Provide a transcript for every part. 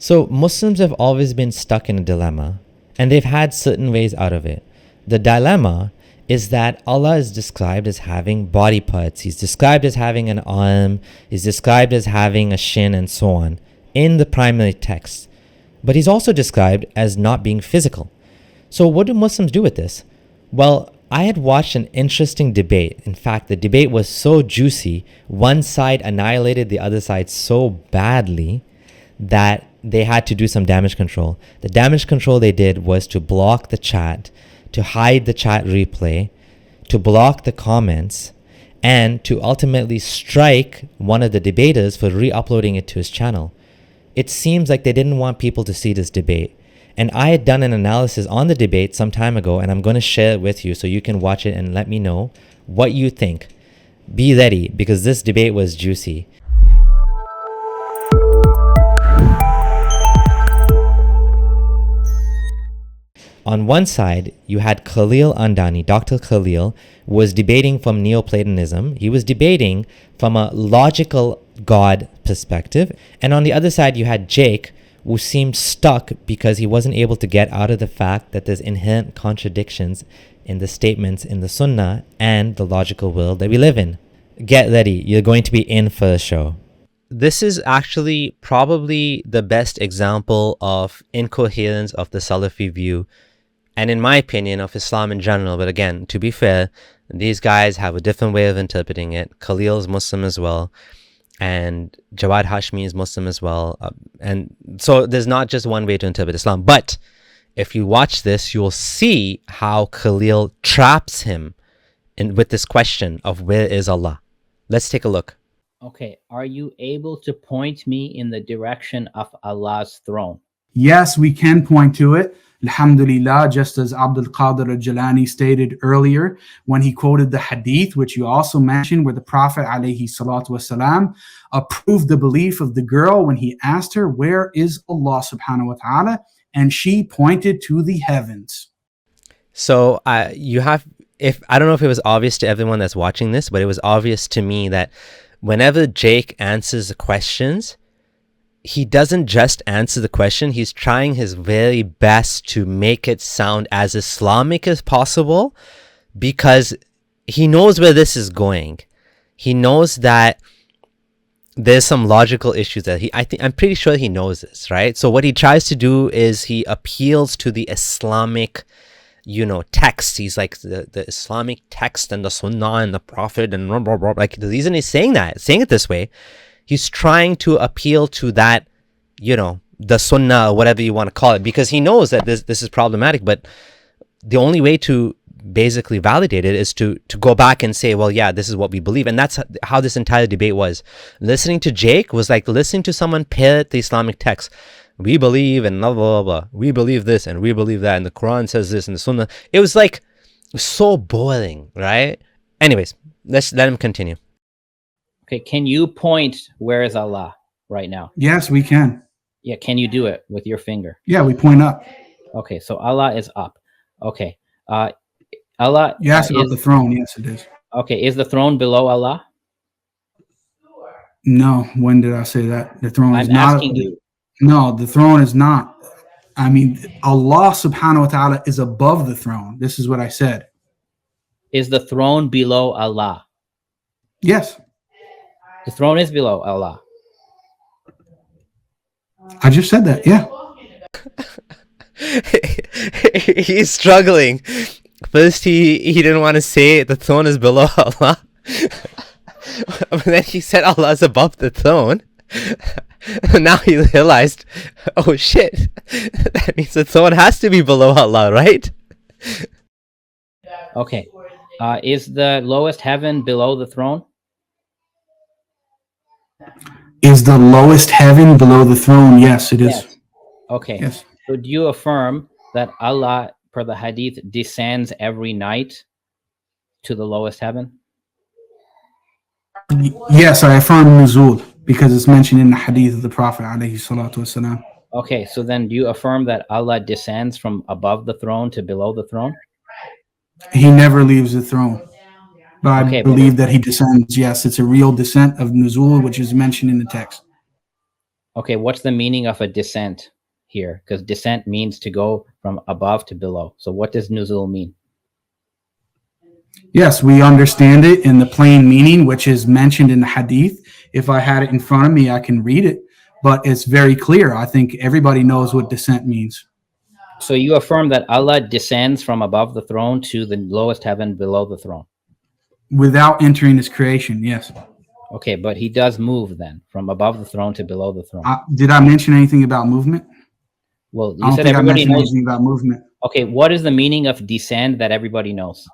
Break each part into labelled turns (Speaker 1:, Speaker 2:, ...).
Speaker 1: So Muslims have always been stuck in a dilemma, and they've had certain ways out of it. The dilemma is that Allah is described as having body parts. He's described as having an arm, he's described as having a shin, and so on in the primary text. But he's also described as not being physical. So what do Muslims do with this? Well, I had watched an interesting debate. In fact, the debate was so juicy, one side annihilated the other side so badly that they had to do some damage control. The damage control they did was to block the chat, to hide the chat replay, to block the comments, and to ultimately strike one of the debaters for re-uploading it to his channel. It seems like they didn't want people to see this debate. And I had done an analysis on the debate some time ago, and I'm going to share it with you so you can watch it and let me know what you think. Be ready, because this debate was juicy. On one side, you had Khalil Andani. Dr. Khalil was debating from Neoplatonism. He was debating from a logical God perspective. And on the other side, you had Jake, who seemed stuck because he wasn't able to get out of the fact that there's inherent contradictions in the statements in the Sunnah and the logical world that we live in. Get ready. You're going to be in for a show. This is actually probably the best example of incoherence of the Salafi view, and in my opinion, of Islam in general. But again, to be fair, these guys have a different way of interpreting it. Khalil's Muslim as well, and Jawad Hashmi is Muslim as well. And so there's not just one way to interpret Islam. But if you watch this, you'll see how Khalil traps him with this question of where is Allah. Let's take a look.
Speaker 2: Okay, are you able to point me in the direction of Allah's throne?
Speaker 3: Yes, we can point to it. Alhamdulillah, just as Abdul Qadir al-Jilani stated earlier when he quoted the hadith, which you also mentioned, where the Prophet ﷺ approved the belief of the girl when he asked her, where is Allah subhanahu wa ta'ala? And she pointed to the heavens.
Speaker 1: So you have, I don't know if it was obvious to everyone that's watching this, but it was obvious to me that whenever Jake answers the questions, he doesn't just answer the question, he's trying his very best to make it sound as Islamic as possible, because he knows where this is going. He knows that there's some logical issues that I'm pretty sure he knows this, right? So what he tries to do is he appeals to the Islamic, text. He's like the Islamic text and the Sunnah and the Prophet and blah, blah, blah. Like, the reason he's saying it this way, he's trying to appeal to that, the Sunnah, or whatever you want to call it, because he knows that this is problematic. But the only way to basically validate it is to go back and say, well, yeah, this is what we believe. And that's how this entire debate was. Listening to Jake was like listening to someone parrot the Islamic text. We believe and blah, blah, blah, blah. We believe this and we believe that. And the Quran says this and the Sunnah. It was like so boring, right? Anyways, let him continue.
Speaker 2: Okay, can you point where is Allah right now?
Speaker 3: Yes, we can.
Speaker 2: Yeah, can you do it with your finger?
Speaker 3: Yeah, we point up.
Speaker 2: Okay, so Allah is up. Okay, Allah.
Speaker 3: You asked about the throne. Yes, it is.
Speaker 2: Okay, is the throne below Allah?
Speaker 3: No, when did I say that? The throne is not.
Speaker 2: I'm asking you.
Speaker 3: No, the throne is not. I mean, Allah subhanahu wa ta'ala is above the throne. This is what I said.
Speaker 2: Is the throne below Allah?
Speaker 3: Yes.
Speaker 2: The throne is below Allah.
Speaker 3: I just said that, yeah.
Speaker 1: He's struggling. First, he didn't want to say the throne is below Allah. But then he said Allah is above the throne. Now he realized, oh shit, that means the throne has to be below Allah, right?
Speaker 2: Okay. Is the lowest heaven below the throne?
Speaker 3: Is the lowest heaven below the throne? Yes, it is.
Speaker 2: Yes. Okay.
Speaker 3: Yes.
Speaker 2: So do you affirm that Allah, per the hadith, descends every night to the lowest heaven?
Speaker 3: Yes, I affirm nuzul because it's mentioned in the hadith of the Prophet alayhi salatu wasalam.
Speaker 2: Okay, so then do you affirm that Allah descends from above the throne to below the throne?
Speaker 3: He never leaves the throne. But I believe that he descends. Yes, it's a real descent of nuzul, which is mentioned in the text.
Speaker 2: Okay, what's the meaning of a descent here? Because descent means to go from above to below. So what does nuzul mean?
Speaker 3: Yes, we understand it in the plain meaning, which is mentioned in the hadith. If I had it in front of me, I can read it, but it's very clear. I think everybody knows what descent means.
Speaker 2: So you affirm that Allah descends from above the throne to the lowest heaven below the throne.
Speaker 3: Without entering his creation, yes.
Speaker 2: Okay, but he does move then from above the throne to below the throne.
Speaker 3: Did I mention anything about movement?
Speaker 2: Well,
Speaker 3: I
Speaker 2: you
Speaker 3: don't
Speaker 2: said
Speaker 3: think I
Speaker 2: everybody
Speaker 3: mentioned
Speaker 2: knows.
Speaker 3: anything about movement.
Speaker 2: Okay, what is the meaning of descend that everybody knows?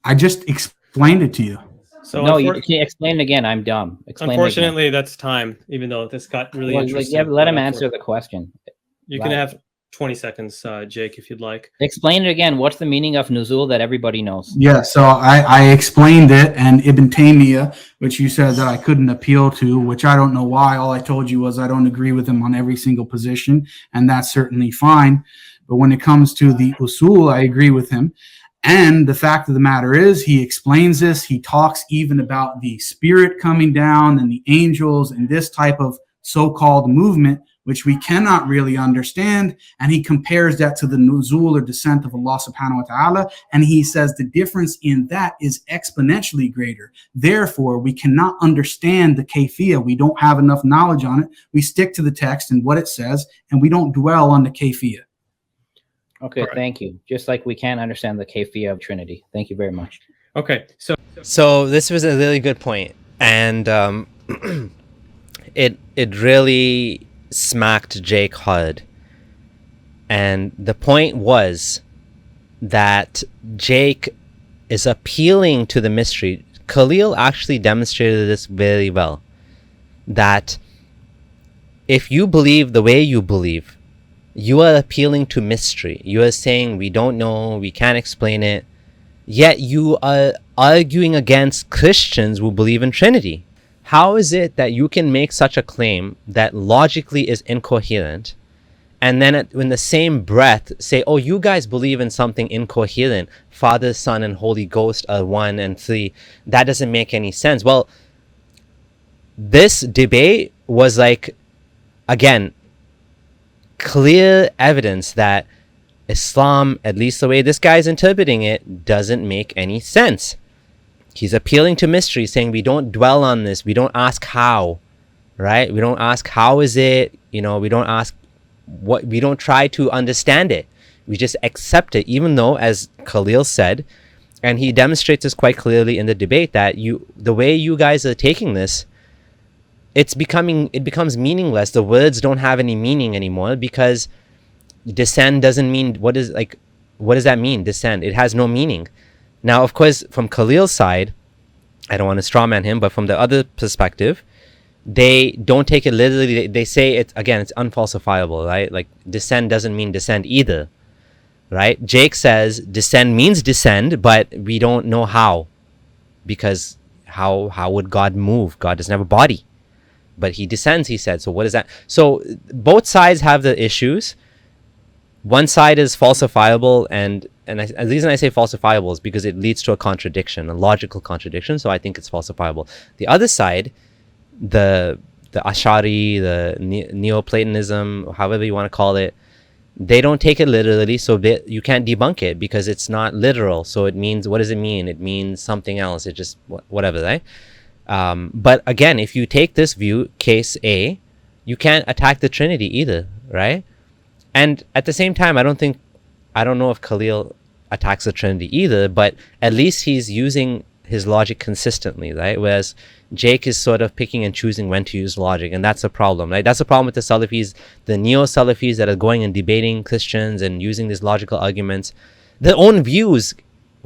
Speaker 3: I just explained it to you.
Speaker 4: So
Speaker 2: No, you can explain it again. I'm dumb. Explain
Speaker 4: unfortunately,
Speaker 2: it again.
Speaker 4: that's time. Even though this got really
Speaker 2: Well,
Speaker 4: interesting.
Speaker 2: yeah, let him answer the question.
Speaker 4: You can have 20 seconds, Jake, if you'd like.
Speaker 2: Explain it again. What's the meaning of nuzul that everybody knows?
Speaker 3: Yeah, so I explained it, and Ibn Taymiyyah, which you said that I couldn't appeal to, which I don't know why. All I told you was I don't agree with him on every single position, and that's certainly fine. But when it comes to the usul, I agree with him. And the fact of the matter is, he explains this. He talks even about the spirit coming down and the angels and this type of so-called movement, which we cannot really understand. And he compares that to the nuzul or descent of Allah subhanahu wa ta'ala. And he says the difference in that is exponentially greater. Therefore, we cannot understand the kayfiyah. We don't have enough knowledge on it. We stick to the text and what it says, and we don't dwell on the kayfiyah.
Speaker 2: Okay, thank you. Just like we can't understand the kayfiyah of Trinity. Thank you very much.
Speaker 4: Okay,
Speaker 1: so this was a really good point, and it really smacked Jake hard. And the point was that Jake is appealing to the mystery. Khalil actually demonstrated this very well. That if you believe the way you believe, you are appealing to mystery. You are saying we don't know, we can't explain it. Yet you are arguing against Christians who believe in Trinity. How is it that you can make such a claim that logically is incoherent, and then in the same breath say, oh, you guys believe in something incoherent, Father, Son, and Holy Ghost are 1 and 3. That doesn't make any sense. Well, this debate was like, again, clear evidence that Islam, at least the way this guy's interpreting it, doesn't make any sense. He's appealing to mystery, saying we don't dwell on this, we don't ask how, right? We don't ask how is it, we don't ask what, we don't try to understand it. We just accept it, even though, as Khalil said, and he demonstrates this quite clearly in the debate, that the way you guys are taking this, it becomes meaningless. The words don't have any meaning anymore, because descend doesn't mean, what does that mean, descend? It has no meaning. Now, of course, from Khalil's side, I don't want to strawman him, but from the other perspective, they don't take it literally. They say it's unfalsifiable, right? Like descend doesn't mean descend either, right? Jake says descend means descend, but we don't know how, because how would God move? God doesn't have a body, but he descends, he said. So what is that? So both sides have the issues. One side is falsifiable, and the reason I say falsifiable is because it leads to a contradiction, a logical contradiction. So I think it's falsifiable. The other side, the Ash'ari, the Neoplatonism, however you want to call it, they don't take it literally, so you can't debunk it because it's not literal. So it means, what does it mean? It means something else. It just whatever, right? But again, if you take this view, case A, you can't attack the Trinity either, right? And at the same time, I don't know if Khalil attacks the Trinity either, but at least he's using his logic consistently, right? Whereas Jake is sort of picking and choosing when to use logic, and that's a problem, right? That's a problem with the Salafis, the neo-Salafis that are going and debating Christians and using these logical arguments. Their own views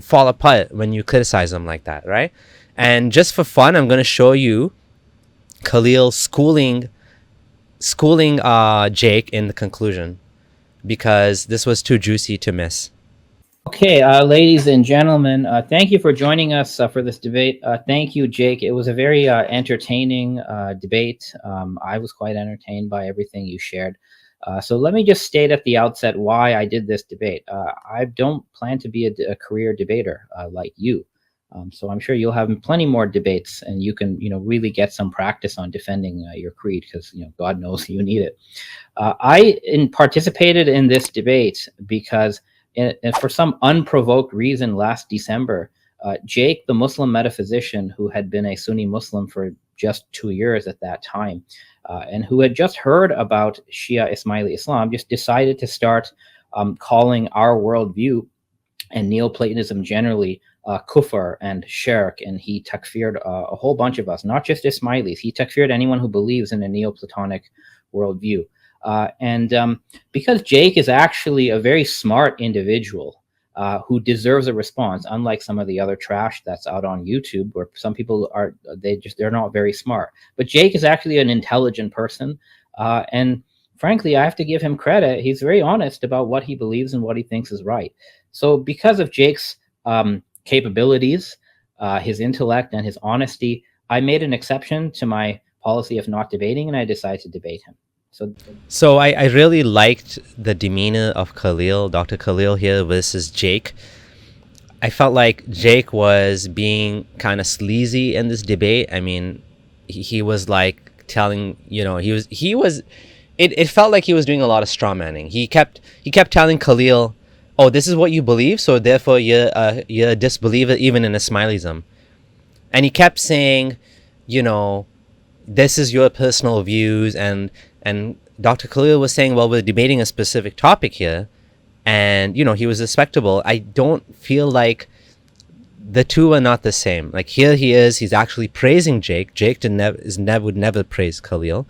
Speaker 1: fall apart when you criticize them like that, right? And just for fun, I'm going to show you Khalil schooling Jake in the conclusion, because this was too juicy to miss.
Speaker 2: Okay, ladies and gentlemen, thank you for joining us for this debate. Thank you, Jake. It was a very entertaining debate. I was quite entertained by everything you shared. So let me just state at the outset why I did this debate. I don't plan to be a career debater like you. So I'm sure you'll have plenty more debates, and you can, really get some practice on defending your creed, because God knows you need it. I participated in this debate because, for some unprovoked reason, last December, Jake, the Muslim metaphysician who had been a Sunni Muslim for just 2 years at that time, and who had just heard about Shia Ismaili Islam, just decided to start calling our worldview and Neoplatonism generally kufr and shirk, and he takfired a whole bunch of us, not just Ismailis. He takfired anyone who believes in a Neoplatonic worldview. And because Jake is actually a very smart individual who deserves a response, unlike some of the other trash that's out on YouTube, where some people they're not very smart. But Jake is actually an intelligent person, and frankly, I have to give him credit. He's very honest about what he believes and what he thinks is right. So because of Jake's capabilities, his intellect, and his honesty, I made an exception to my policy of not debating, and I decided to debate him.
Speaker 1: So I really liked the demeanor of Khalil, Dr. Khalil here versus Jake. I felt like Jake was being kind of sleazy in this debate. I mean, he was like telling, it felt like he was doing a lot of straw manning. He kept telling Khalil, oh, this is what you believe, so therefore you're a disbeliever even in Ismailism. And he kept saying, this is your personal views, and Dr. Khalil was saying, well, we're debating a specific topic here, and he was respectable. I don't feel like the two are not the same. Like, here he's actually praising Jake. Jake would never praise Khalil,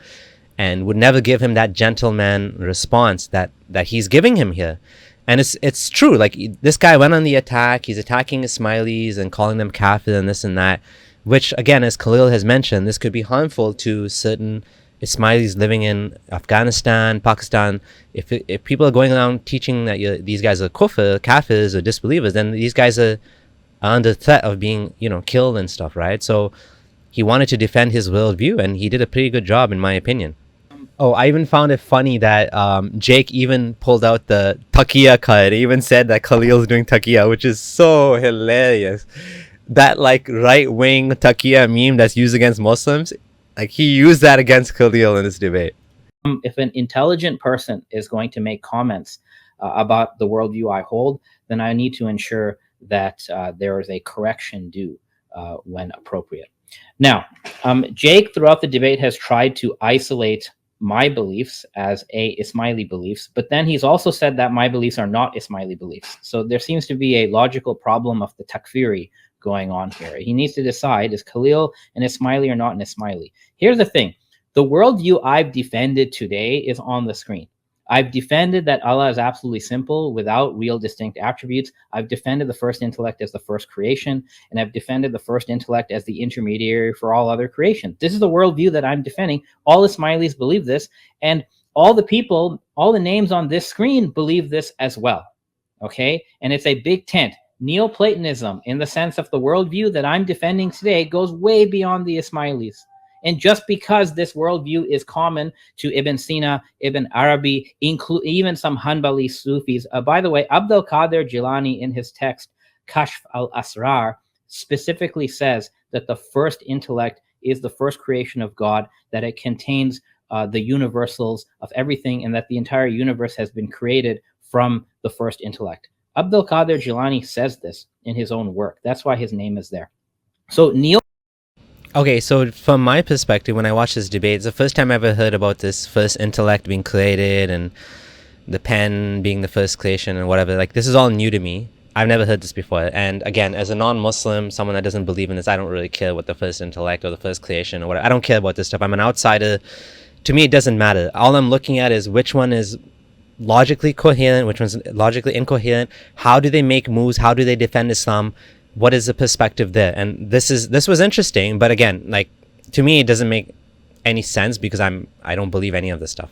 Speaker 1: and would never give him that gentleman response that he's giving him here. And it's true. Like, this guy went on the attack. He's attacking Ismailis and calling them kafir and this and that, which, again, as Khalil has mentioned, this could be harmful to certain Ismailis living in Afghanistan, Pakistan. If people are going around teaching that these guys are kafirs or disbelievers, then these guys are under threat of being, killed and stuff, right? So he wanted to defend his worldview, and he did a pretty good job, in my opinion. Oh, I even found it funny that Jake even pulled out the taqiyya card. He even said that Khalil's doing taqiyya, which is so hilarious. That right-wing taqiyya meme that's used against Muslims, he used that against Khalil in this debate.
Speaker 2: If an intelligent person is going to make comments about the worldview I hold, then I need to ensure that there is a correction due when appropriate. Now, Jake throughout the debate has tried to isolate my beliefs as Ismaili beliefs, but then he's also said that my beliefs are not Ismaili beliefs. So there seems to be a logical problem of the takfiri going on here. He needs to decide, is Khalil an Ismaili or not an Ismaili? Here's the thing. The worldview I've defended today is on the screen. I've defended that Allah is absolutely simple without real distinct attributes. I've defended the first intellect as the first creation, and I've defended the first intellect as the intermediary for all other creation. This is the worldview that I'm defending. All Ismailis believe this, and all the people, all the names on this screen believe this as well. Okay? And it's a big tent. Neoplatonism, in the sense of the worldview that I'm defending today, goes way beyond the Ismailis. And just because this worldview is common to Ibn Sina, Ibn Arabi, even some Hanbali Sufis. By the way, Abdul Qadir Jilani, in his text, Kashf al-Asrar, specifically says that the first intellect is the first creation of God, that it contains the universals of everything, and that the entire universe has been created from the first intellect. Abdul Qadir Jilani says this in his own work. That's why his name is there. So
Speaker 1: Okay, so from my perspective, when I watched this debate, it's the first time I ever heard about this first intellect being created and the pen being the first creation and whatever. This is all new to me. I've never heard this before. And again, as a non-Muslim, someone that doesn't believe in this, I don't really care what the first intellect or the first creation or whatever. I don't care about this stuff. I'm an outsider. To me, it doesn't matter. All I'm looking at is which one is logically coherent, which one's logically incoherent. How do they make moves? How do they defend Islam? What is the perspective there? And this was interesting, but again, to me, it doesn't make any sense because I don't believe any of this stuff.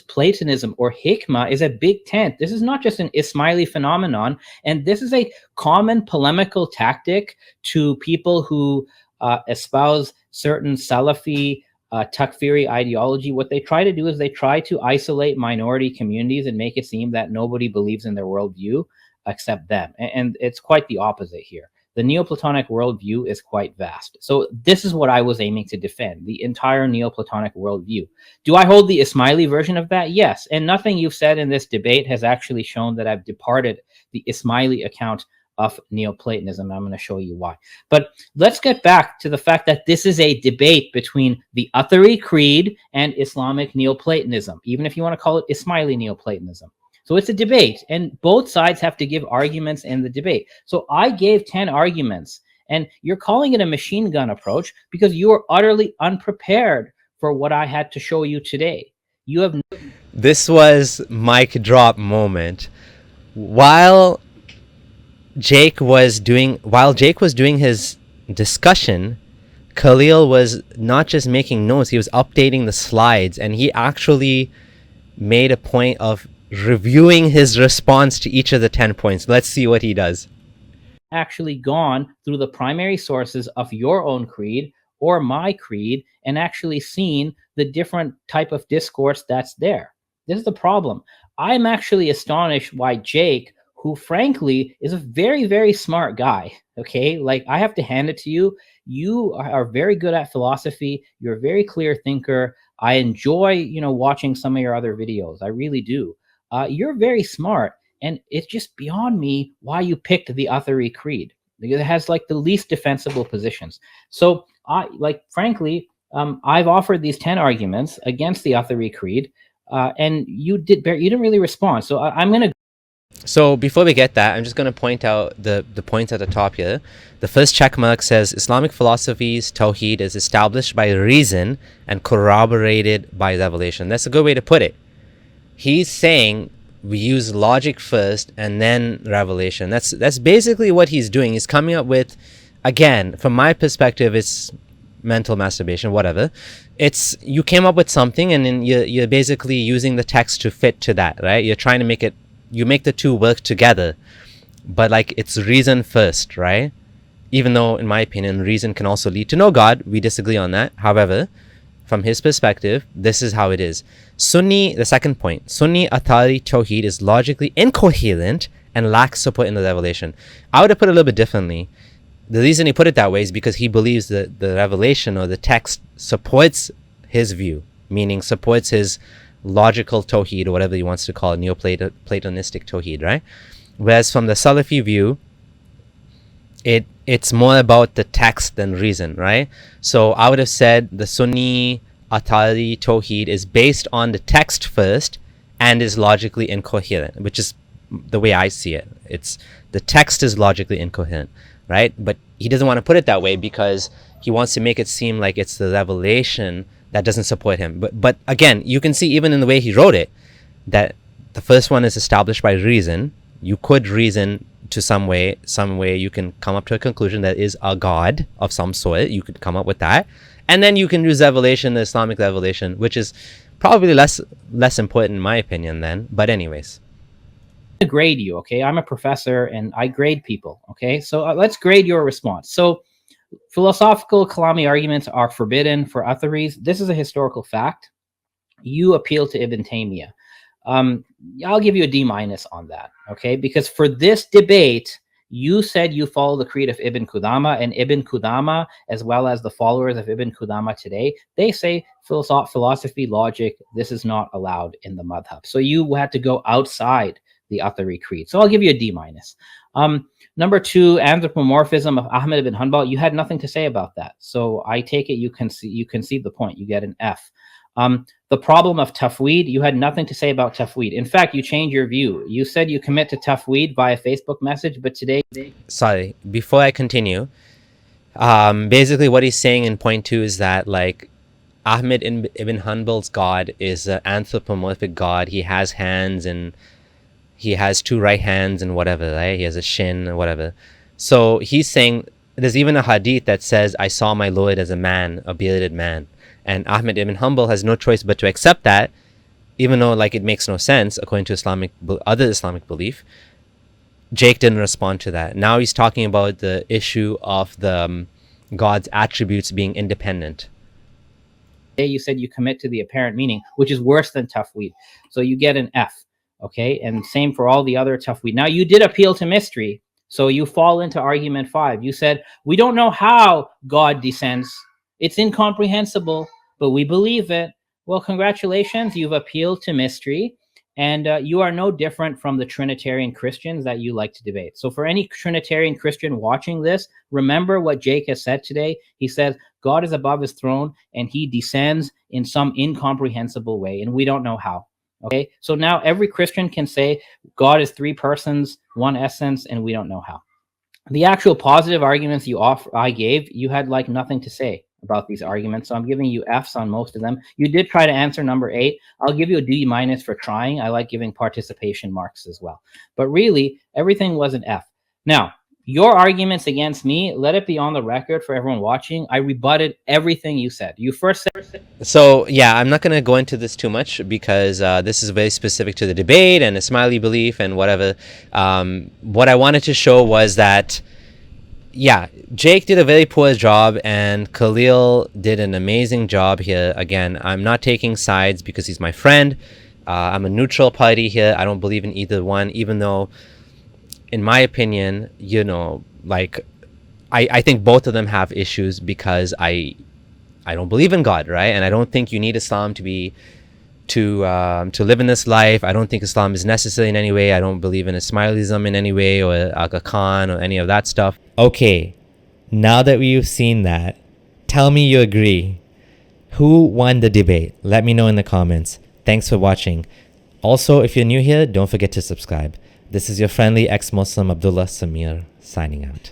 Speaker 2: Platonism or hikmah is a big tent. This is not just an Ismaili phenomenon, and this is a common polemical tactic to people who espouse certain Salafi takfiri ideology. What they try to do is they try to isolate minority communities and make it seem that nobody believes in their worldview except them. And it's quite the opposite here. the Neoplatonic worldview is quite vast. So this is what I was aiming to defend, the entire Neoplatonic worldview. Do I hold the Ismaili version of that? Yes. And nothing you've said in this debate has actually shown that I've departed the Ismaili account of Neoplatonism. I'm going to show you why. But let's get back to the fact that this is a debate between the Athari Creed and Islamic Neoplatonism, even if you want to call it Ismaili Neoplatonism. So it's a debate, and both sides have to give arguments in the debate. So I gave 10 arguments, and you're calling it a machine gun approach because you are utterly unprepared for what I had to show you today. You have
Speaker 1: This was mic drop moment. While Jake was doing his discussion, Khalil was not just making notes, he was updating the slides, and he actually made a point of reviewing his response to each of the 10 points. Let's see what he does.
Speaker 2: actually gone through the primary sources of your own creed or my creed and actually seen the different type of discourse that's there. This is the problem. I'm actually astonished why Jake, who frankly is a very, very smart guy, okay? Like, I have to hand it to you. You are very good at philosophy. You're a very clear thinker. I enjoy, watching some of your other videos. I really do. You're very smart, and it's just beyond me why you picked the Athari Creed, because it has like the least defensible positions. So frankly, I've offered these 10 arguments against the Athari Creed, and you didn't really respond. So I'm going to.
Speaker 1: So before we get that, I'm just going to point out the points at the top here. The first check mark says Islamic philosophy's Tawheed is established by reason and corroborated by revelation. That's a good way to put it. He's saying we use logic first and then revelation. That's basically what he's doing. He's coming up with, again, from my perspective, it's mental masturbation, whatever. It's, you came up with something and then you're basically using the text to fit to that, right? You're trying to make it, you make the two work together, but like it's reason first, right? Even though, in my opinion, reason can also lead to no God. We disagree on that. However, from his perspective, this is how it is. Sunni, the second point, Sunni Athari Tawheed is logically incoherent and lacks support in the revelation. I would have put it a little bit differently. The reason he put it that way is because he believes that the revelation or the text supports his view, meaning supports his logical Tawheed, or whatever he wants to call it, Neoplatonistic Tawheed, right? Whereas from the Salafi view, it's more about the text than reason, right? So I would have said the Sunni Athari Tawheed is based on the text first and is logically incoherent, which is the way I see it. It's the text is logically incoherent, right? But he doesn't want to put it that way because he wants to make it seem like it's the revelation that doesn't support him. But again, you can see even in the way he wrote it that the first one is established by reason. You could reason to some way you can come up to a conclusion that is a God of some sort. You could come up with that. And then you can use revelation, the Islamic revelation, which is probably less important in my opinion then. But anyways.
Speaker 2: I grade you, okay? I'm a professor and I grade people, okay? So let's grade your response. So philosophical Kalami arguments are forbidden for Atharis. This is a historical fact. You appeal to Ibn Taymiyyah. I'll give you a D- on that, okay? Because for this debate, you said you follow the creed of Ibn Qudama, and Ibn Qudama, as well as the followers of Ibn Qudama today, they say philosophy, logic, this is not allowed in the madhab. So you had to go outside the Athari creed. So I'll give you a D-. Number two, anthropomorphism of Ahmed ibn Hanbal. You had nothing to say about that. So I take it you concede the point. You get an F. The problem of tafweed, you had nothing to say about tafweed. In fact, you changed your view. You said you commit to tafweed via Facebook message, but today...
Speaker 1: Sorry, before I continue, basically what he's saying in point 2 is that like Ahmed ibn Hanbal's God is an anthropomorphic God. He has hands and he has 2 right hands and whatever, right? He has a shin or whatever. So he's saying there's even a hadith that says, I saw my Lord as a man, a bearded man. And Ahmed ibn Hanbal has no choice but to accept that, even though like it makes no sense according to other Islamic belief. Jake didn't respond to that. Now he's talking about the issue of the God's attributes being independent.
Speaker 2: You said you commit to the apparent meaning, which is worse than tafweed. So you get an F, okay? And same for all the other tafweed. Now you did appeal to mystery. So you fall into argument 5. You said, we don't know how God descends. It's incomprehensible, but we believe it. Well, congratulations. You've appealed to mystery. And you are no different from the Trinitarian Christians that you like to debate. So for any Trinitarian Christian watching this, remember what Jake has said today. He says, God is above his throne and he descends in some incomprehensible way, and we don't know how. Okay, so now every Christian can say God is 3 persons, 1 essence, and we don't know how. The actual positive arguments I gave, you had like nothing to say about these arguments, so I'm giving you Fs on most of them. You did try to answer number 8. I'll give you a D- for trying. I like giving participation marks as well. But really, everything was an F. Now, your arguments against me, let it be on the record for everyone watching. I rebutted everything you said. You first said...
Speaker 1: So yeah, I'm not going to go into this too much because this is very specific to the debate and a smiley belief and whatever. What I wanted to show was that, yeah, Jake did a very poor job and Khalil did an amazing job here. Again, I'm not taking sides because he's my friend. I'm a neutral party here. I don't believe in either one, even though, in my opinion, you know, like, I think both of them have issues because I don't believe in God, right? And I don't think you need Islam to live in this life. I don't think Islam is necessary in any way. I don't believe in Ismailism in any way or Aga Khan or any of that stuff. Okay, now that we've seen that, tell me you agree. Who won the debate? Let me know in the comments. Thanks for watching. Also, if you're new here, don't forget to subscribe. This is your friendly ex-Muslim Abdullah Samir signing out.